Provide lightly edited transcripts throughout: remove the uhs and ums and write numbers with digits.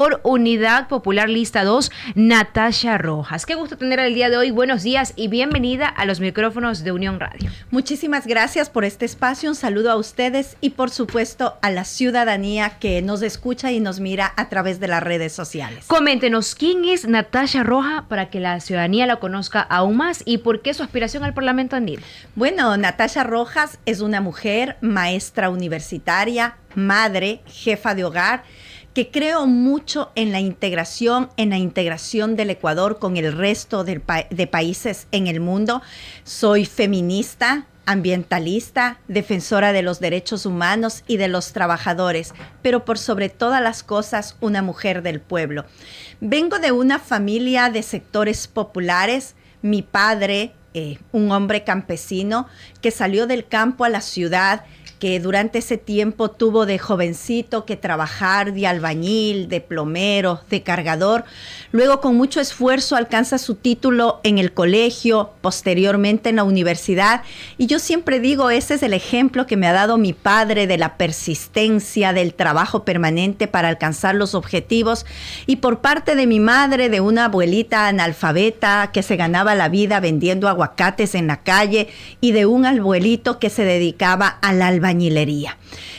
Por Unidad Popular Lista 2, Natasha Rojas. Qué gusto tener el día de hoy. Buenos días y bienvenida a los micrófonos de Unión Radio. Muchísimas gracias por este espacio. Un saludo a ustedes y por supuesto a la ciudadanía que nos escucha y nos mira a través de las redes sociales. Coméntenos, ¿quién es Natasha Rojas para que la ciudadanía la conozca aún más y por qué su aspiración al Parlamento andino? Bueno, Natasha Rojas es una mujer, maestra universitaria, madre, jefa de hogar, que creo mucho en la integración del Ecuador con el resto de países en el mundo. Soy feminista, ambientalista, defensora de los derechos humanos y de los trabajadores, pero por sobre todas las cosas, una mujer del pueblo. Vengo de una familia de sectores populares. Mi padre, un hombre campesino que salió del campo a la ciudad, que durante ese tiempo tuvo de jovencito que trabajar de albañil, de plomero, de cargador. Luego, con mucho esfuerzo, alcanza su título en el colegio, posteriormente en la universidad. Y yo siempre digo, ese es el ejemplo que me ha dado mi padre de la persistencia, del trabajo permanente para alcanzar los objetivos. Y por parte de mi madre, de una abuelita analfabeta que se ganaba la vida vendiendo aguacates en la calle, y de un abuelito que se dedicaba al albañilería.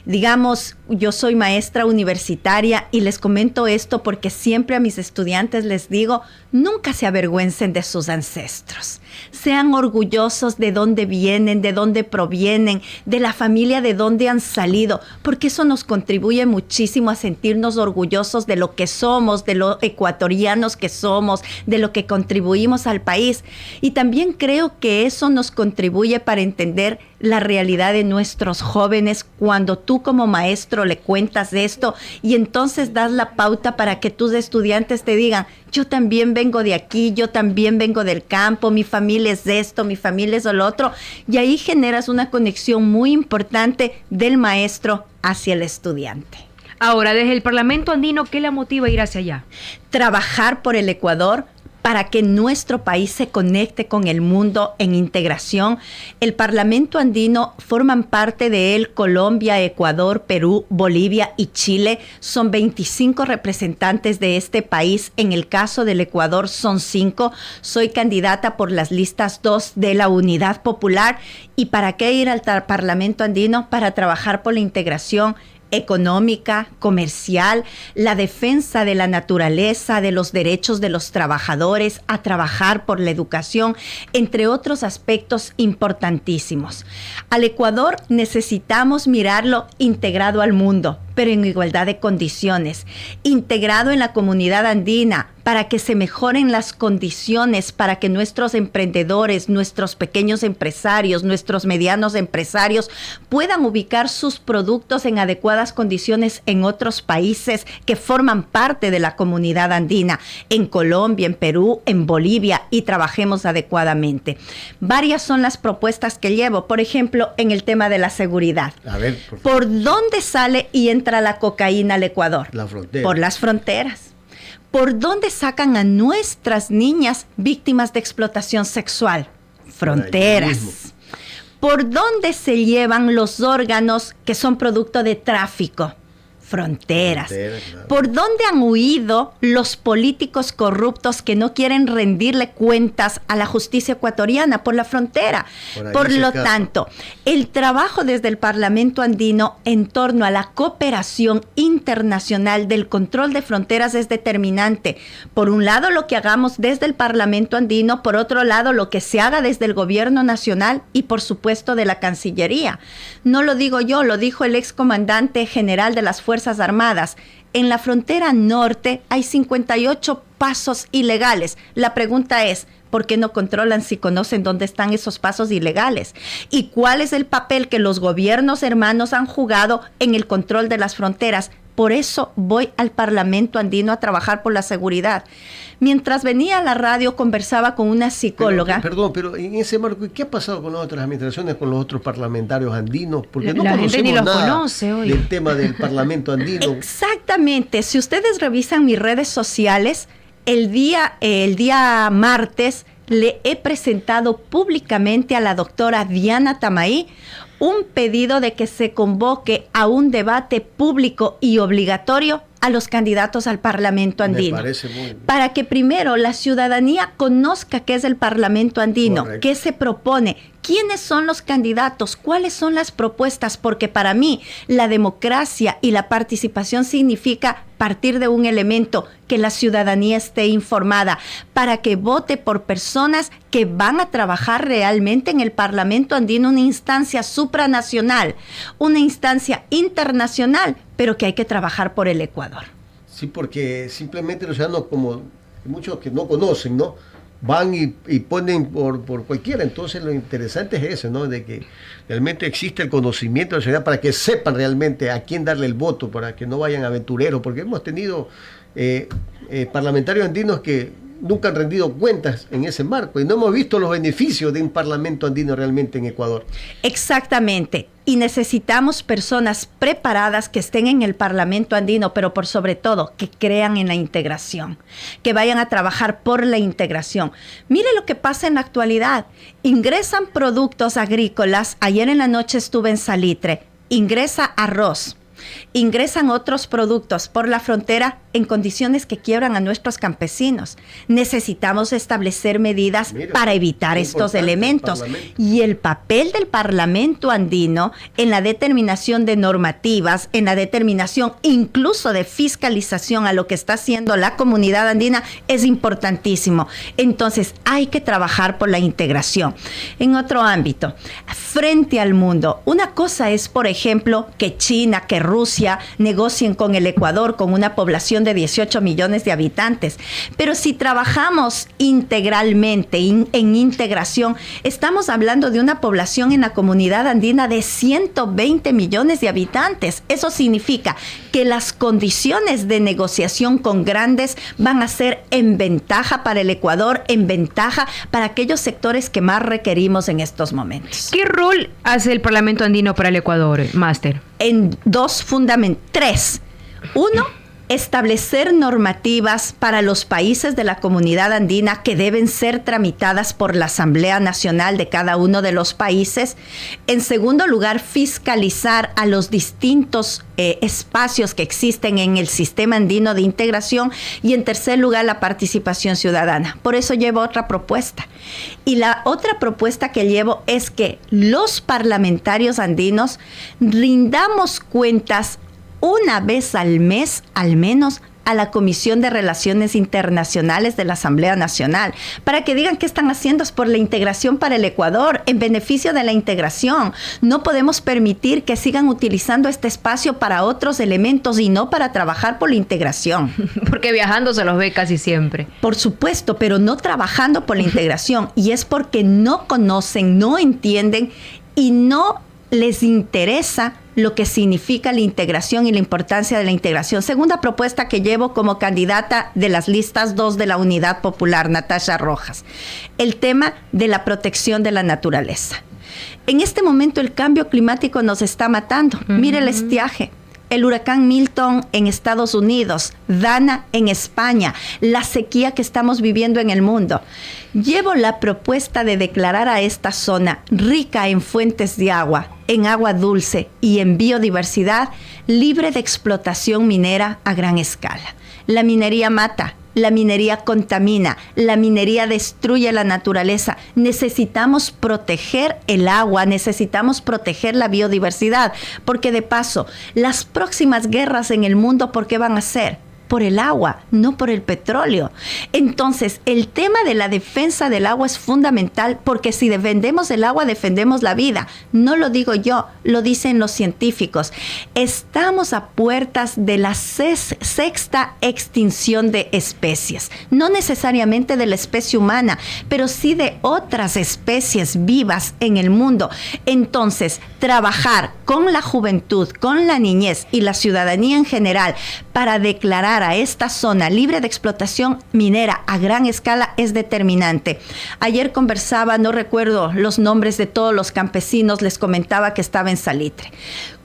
Digamos, yo soy maestra universitaria y les comento esto porque siempre a mis estudiantes les digo, nunca se avergüencen de sus ancestros. Sean orgullosos de dónde vienen, de dónde provienen, de la familia de dónde han salido, porque eso nos contribuye muchísimo a sentirnos orgullosos de lo que somos, de lo ecuatorianos que somos, de lo que contribuimos al país. Y también creo que eso nos contribuye para entender la realidad de nuestros jóvenes cuando tú como maestro le cuentas esto y entonces das la pauta para que tus estudiantes te digan, yo también vengo de aquí, yo también vengo del campo, mi familia es esto, mi familia es lo otro, y ahí generas una conexión muy importante del maestro hacia el estudiante. Ahora, desde el Parlamento andino, ¿qué la motiva a ir hacia allá? Trabajar por el Ecuador, para que nuestro país se conecte con el mundo en integración. El Parlamento andino forman parte de él Colombia, Ecuador, Perú, Bolivia y Chile. Son 25 representantes de este país. En el caso del Ecuador son 5. Soy candidata por las listas 2 de la Unidad Popular. ¿Y para qué ir al Parlamento andino? Para trabajar por la integración económica, comercial, la defensa de la naturaleza, de los derechos de los trabajadores, a trabajar por la educación, entre otros aspectos importantísimos. Al Ecuador necesitamos mirarlo integrado al mundo, pero en igualdad de condiciones, integrado en la comunidad andina, para que se mejoren las condiciones, para que nuestros emprendedores, nuestros pequeños empresarios, nuestros medianos empresarios puedan ubicar sus productos en adecuadas condiciones en otros países que forman parte de la comunidad andina, en Colombia, en Perú, en Bolivia, y trabajemos adecuadamente. Varias son las propuestas que llevo, por ejemplo, en el tema de la seguridad. A ver, ¿por dónde sale y entra la cocaína al Ecuador? La frontera. Por las fronteras. ¿Por dónde sacan a nuestras niñas víctimas de explotación sexual? Fronteras. ¿Por dónde se llevan los órganos que son producto de tráfico? Fronteras. Claro. ¿Por dónde han huido los políticos corruptos que no quieren rendirle cuentas a la justicia ecuatoriana? Por la frontera. Por lo tanto, el trabajo desde el Parlamento andino en torno a la cooperación internacional del control de fronteras es determinante. Por un lado, lo que hagamos desde el Parlamento andino, por otro lado, lo que se haga desde el gobierno nacional y, por supuesto, de la Cancillería. No lo digo yo, lo dijo el excomandante general de las Fuerzas Armadas. En la frontera norte hay 58 pasos ilegales. La pregunta es, ¿por qué no controlan si conocen dónde están esos pasos ilegales? ¿Y cuál es el papel que los gobiernos hermanos han jugado en el control de las fronteras? Por eso voy al Parlamento andino a trabajar por la seguridad. Mientras venía a la radio conversaba con una psicóloga. Pero en ese marco, ¿qué ha pasado con las otras administraciones, con los otros parlamentarios andinos? Porque no la gente ni los nada conoce hoy del tema del Parlamento andino. Exactamente. Si ustedes revisan mis redes sociales, el día martes le he presentado públicamente a la doctora Diana Tamaí un pedido de que se convoque a un debate público y obligatorio a los candidatos al Parlamento andino. Me parece muy bien. Para que primero la ciudadanía conozca qué es el Parlamento andino, Correcto. qué se propone, quiénes son los candidatos, cuáles son las propuestas, porque para mí la democracia y la participación significa partir de un elemento, que la ciudadanía esté informada, para que vote por personas que van a trabajar realmente en el Parlamento andino, una instancia supranacional, una instancia internacional, pero que hay que trabajar por el Ecuador. Sí, porque simplemente los ciudadanos, como muchos que no conocen, ¿no? Van y ponen por cualquiera. Entonces lo interesante es eso, ¿no? De que realmente existe el conocimiento de la ciudadanía para que sepan realmente a quién darle el voto, para que no vayan aventureros, porque hemos tenido parlamentarios andinos que nunca han rendido cuentas en ese marco y no hemos visto los beneficios de un parlamento andino realmente en Ecuador. Exactamente. Y necesitamos personas preparadas que estén en el Parlamento andino, pero por sobre todo que crean en la integración, que vayan a trabajar por la integración. Mire lo que pasa en la actualidad. Ingresan productos agrícolas. Ayer en la noche estuve en Salitre. Ingresa arroz. Ingresan otros productos por la frontera en condiciones que quiebran a nuestros campesinos. Necesitamos establecer medidas para evitar estos elementos. Y el papel del Parlamento andino en la determinación de normativas, en la determinación incluso de fiscalización a lo que está haciendo la comunidad andina es importantísimo. Entonces hay que trabajar por la integración. En otro ámbito, frente al mundo, una cosa es, por ejemplo, que China, que Rusia negocien con el Ecuador, con una población de 18 millones de habitantes. Pero si trabajamos integralmente, en integración, estamos hablando de una población en la comunidad andina de 120 millones de habitantes. Eso significa que las condiciones de negociación con grandes van a ser en ventaja para el Ecuador, en ventaja para aquellos sectores que más requerimos en estos momentos. ¿Qué rol hace el Parlamento andino para el Ecuador, Máster? En tres. Uno, establecer normativas para los países de la comunidad andina que deben ser tramitadas por la Asamblea Nacional de cada uno de los países. En segundo lugar, fiscalizar a los distintos espacios que existen en el sistema andino de integración. Y en tercer lugar, la participación ciudadana. Por eso llevo otra propuesta. Y la otra propuesta que llevo es que los parlamentarios andinos rindamos cuentas una vez al mes, al menos, a la Comisión de Relaciones Internacionales de la Asamblea Nacional, para que digan qué están haciendo por la integración para el Ecuador, en beneficio de la integración. No podemos permitir que sigan utilizando este espacio para otros elementos y no para trabajar por la integración. Porque viajando se los ve casi siempre. Por supuesto, pero no trabajando por la integración. Y es porque no conocen, no entienden y no les interesa lo que significa la integración y la importancia de la integración. Segunda propuesta que llevo como candidata de las listas 2 de la Unidad Popular, Natasha Rojas, el tema de la protección de la naturaleza. En este momento el cambio climático nos está matando. Mire el estiaje. El huracán Milton en Estados Unidos, Dana en España, la sequía que estamos viviendo en el mundo. Llevo la propuesta de declarar a esta zona rica en fuentes de agua, en agua dulce y en biodiversidad, libre de explotación minera a gran escala. La minería mata. La minería contamina, la minería destruye la naturaleza. Necesitamos proteger el agua, necesitamos proteger la biodiversidad, porque de paso, las próximas guerras en el mundo, ¿por qué van a ser? Por el agua, no por el petróleo. Entonces, el tema de la defensa del agua es fundamental, porque si defendemos el agua, defendemos la vida. No lo digo yo, lo dicen los científicos. Estamos a puertas de la sexta extinción de especies. No necesariamente de la especie humana, pero sí de otras especies vivas en el mundo. Entonces, trabajar con la juventud, con la niñez y la ciudadanía en general para declarar a esta zona libre de explotación minera a gran escala es determinante. Ayer conversaba, no recuerdo los nombres de todos los campesinos, les comentaba que estaba en Salitre.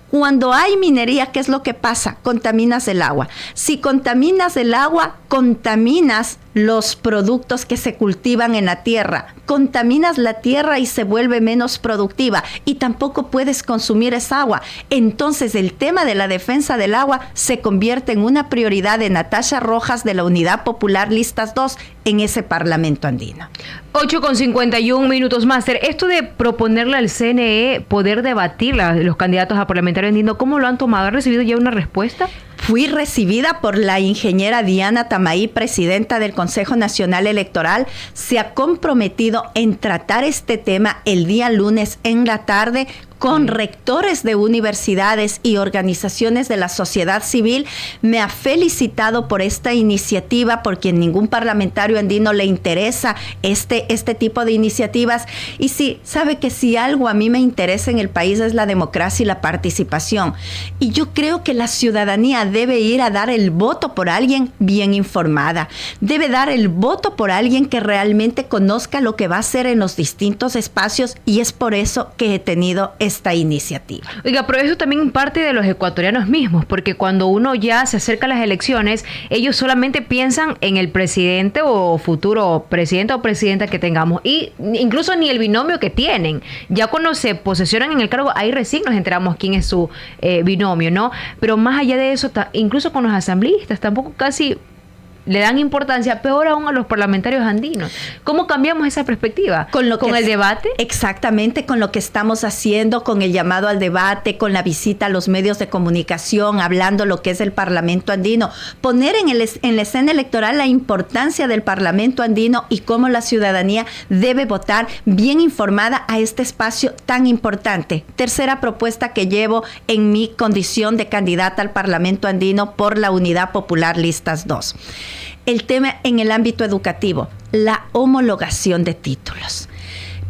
Cuando hay minería, ¿qué es lo que pasa? Contaminas el agua. Si contaminas el agua, contaminas los productos que se cultivan en la tierra. Contaminas la tierra y se vuelve menos productiva y tampoco puedes consumir esa agua. Entonces el tema de la defensa del agua se convierte en una prioridad de Natasha Rojas de la Unidad Popular Listas 2 en ese Parlamento andino. 8:51 Máster. Esto de proponerle al CNE poder debatir los candidatos a parlamentario andino, ¿cómo lo han tomado? ¿Han recibido ya una respuesta? Fui recibida por la ingeniera Diana Tamaí, presidenta del Consejo Nacional Electoral. Se ha comprometido en tratar este tema el día lunes en la tarde con rectores de universidades y organizaciones de la sociedad civil. Me ha felicitado por esta iniciativa, porque a ningún parlamentario andino le interesa este tipo de iniciativas. Y sí, sabe que si algo a mí me interesa en el país es la democracia y la participación. Y yo creo que la ciudadanía debe ir a dar el voto por alguien bien informada. Debe dar el voto por alguien que realmente conozca lo que va a hacer en los distintos espacios, y es por eso que he tenido esta iniciativa. Oiga, pero eso también parte de los ecuatorianos mismos, porque cuando uno ya se acerca a las elecciones, ellos solamente piensan en el presidente o futuro presidente o presidenta que tengamos, y incluso ni el binomio que tienen. Ya cuando se posesionan en el cargo, ahí recién nos enteramos quién es su binomio, ¿no? Pero más allá de eso, incluso con los asambleístas, tampoco casi le dan importancia, peor aún a los parlamentarios andinos. ¿Cómo cambiamos esa perspectiva? ¿Con el debate? Exactamente, con lo que estamos haciendo, con el llamado al debate, con la visita a los medios de comunicación, hablando lo que es el Parlamento andino. Poner en la escena electoral la importancia del Parlamento andino y cómo la ciudadanía debe votar bien informada a este espacio tan importante. Tercera propuesta que llevo en mi condición de candidata al Parlamento andino por la Unidad Popular Listas 2. El tema en el ámbito educativo, la homologación de títulos.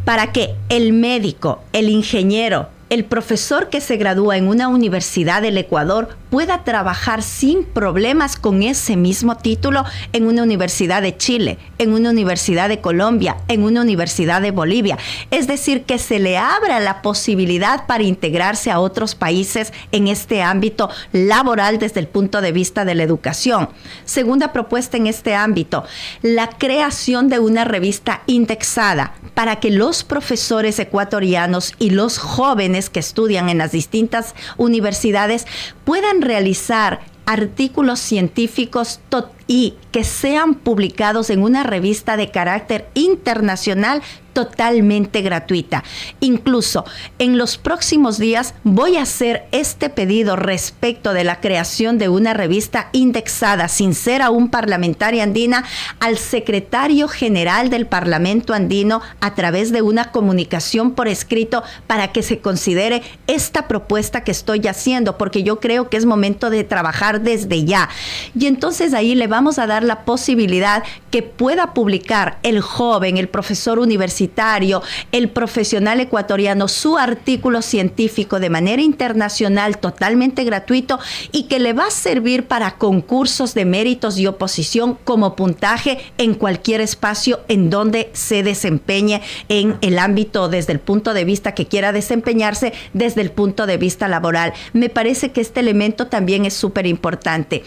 Para que el médico, el ingeniero, el profesor que se gradúa en una universidad del Ecuador pueda trabajar sin problemas con ese mismo título en una universidad de Chile, en una universidad de Colombia, en una universidad de Bolivia. Es decir, que se le abra la posibilidad para integrarse a otros países en este ámbito laboral desde el punto de vista de la educación. Segunda propuesta en este ámbito, la creación de una revista indexada para que los profesores ecuatorianos y los jóvenes que estudian en las distintas universidades puedan realizar artículos científicos y que sean publicados en una revista de carácter internacional totalmente gratuita. Incluso en los próximos días voy a hacer este pedido respecto de la creación de una revista indexada, sin ser aún parlamentaria andina, al secretario general del Parlamento andino a través de una comunicación por escrito para que se considere esta propuesta que estoy haciendo, porque yo creo que es momento de trabajar desde ya. Y entonces ahí le vamos a dar la posibilidad que pueda publicar el joven, el profesor universitario, el profesional ecuatoriano su artículo científico de manera internacional totalmente gratuito y que le va a servir para concursos de méritos y oposición como puntaje en cualquier espacio en donde se desempeñe en el ámbito desde el punto de vista que quiera desempeñarse desde el punto de vista laboral. Me parece que este elemento también es súper importante.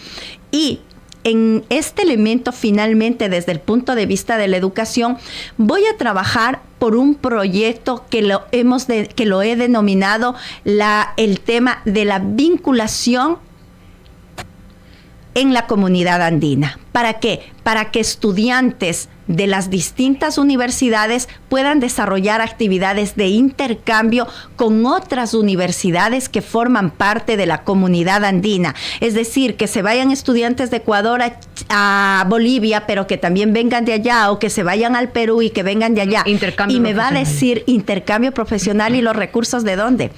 Y en este elemento, finalmente, desde el punto de vista de la educación, voy a trabajar por un proyecto que lo he denominado el tema de la vinculación en la comunidad andina. ¿Para qué? Para que estudiantes de las distintas universidades puedan desarrollar actividades de intercambio con otras universidades que forman parte de la comunidad andina. Es decir, que se vayan estudiantes de Ecuador a Bolivia, pero que también vengan de allá, o que se vayan al Perú y que vengan de allá. Intercambio y me va a decir intercambio profesional, ¿y los recursos de dónde?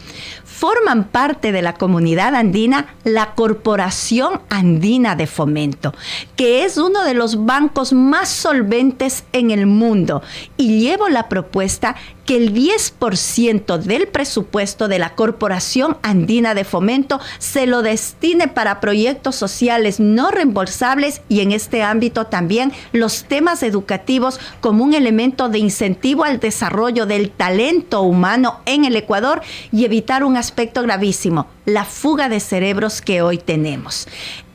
Forman parte de la comunidad andina la Corporación Andina de Fomento, que es uno de los bancos más solventes en el mundo, y llevo la propuesta que el 10% del presupuesto de la Corporación Andina de Fomento se lo destine para proyectos sociales no reembolsables, y en este ámbito también los temas educativos como un elemento de incentivo al desarrollo del talento humano en el Ecuador y evitar un aspecto gravísimo, la fuga de cerebros que hoy tenemos.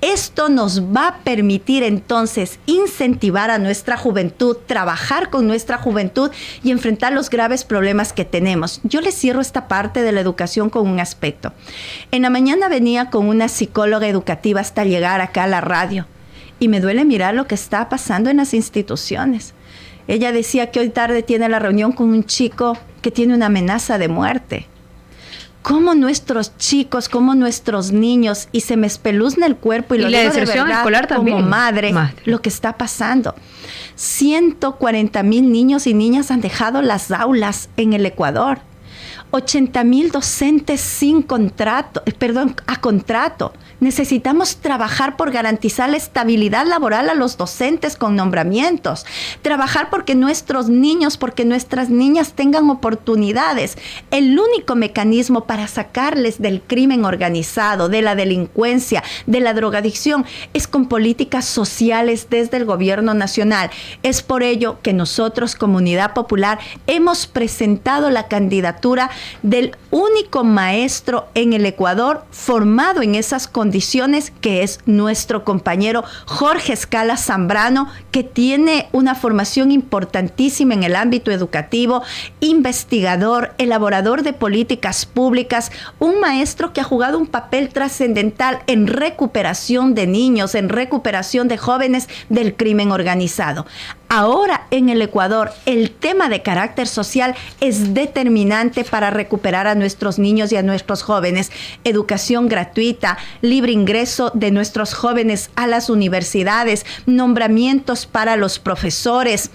Esto nos va a permitir entonces incentivar a nuestra juventud, trabajar con nuestra juventud y enfrentar los graves problemas que tenemos. Yo les cierro esta parte de la educación con un aspecto. En la mañana venía con una psicóloga educativa hasta llegar acá a la radio y me duele mirar lo que está pasando en las instituciones. Ella decía que hoy tarde tiene la reunión con un chico que tiene una amenaza de muerte. Cómo nuestros chicos, cómo nuestros niños, y se me espeluzna el cuerpo y lo digo de verdad escolar también, como madre, lo que está pasando. 140,000 niños y niñas han dejado las aulas en el Ecuador. 80,000 docentes sin contrato, a contrato. Necesitamos trabajar por garantizar la estabilidad laboral a los docentes con nombramientos. Trabajar porque nuestros niños, porque nuestras niñas tengan oportunidades. El único mecanismo para sacarles del crimen organizado, de la delincuencia, de la drogadicción, es con políticas sociales desde el gobierno nacional. Es por ello que nosotros, Comunidad Popular, hemos presentado la candidatura del único maestro en el Ecuador formado en esas condiciones, que es nuestro compañero Jorge Escala Zambrano, que tiene una formación importantísima en el ámbito educativo, investigador, elaborador de políticas públicas, un maestro que ha jugado un papel trascendental en recuperación de niños, en recuperación de jóvenes del crimen organizado. Ahora en el Ecuador el tema de carácter social es determinante para recuperar a nuestros niños y a nuestros jóvenes. Educación gratuita, libre ingreso de nuestros jóvenes a las universidades, nombramientos para los profesores,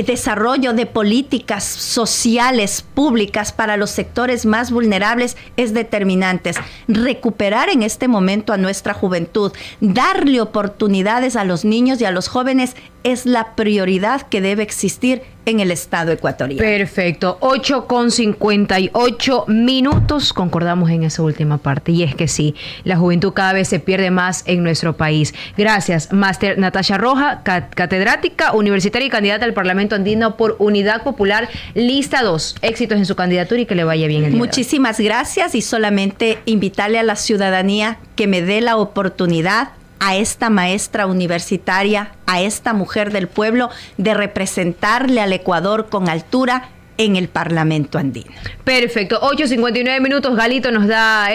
desarrollo de políticas sociales públicas para los sectores más vulnerables es determinante. Recuperar en este momento a nuestra juventud, darle oportunidades a los niños y a los jóvenes es la prioridad que debe existir en el Estado ecuatoriano. Perfecto, 8:58. Concordamos en esa última parte, y es que sí, la juventud cada vez se pierde más en nuestro país. Gracias, Máster Natasha Roja, catedrática universitaria y candidata al Parlamento Andino por Unidad Popular, lista 2. Éxitos en su candidatura y que le vaya bien el día. Muchísimas gracias, y solamente invitarle a la ciudadanía que me dé la oportunidad a esta maestra universitaria, a esta mujer del pueblo, de representarle al Ecuador con altura en el Parlamento andino. Perfecto, 8:59. Galito nos da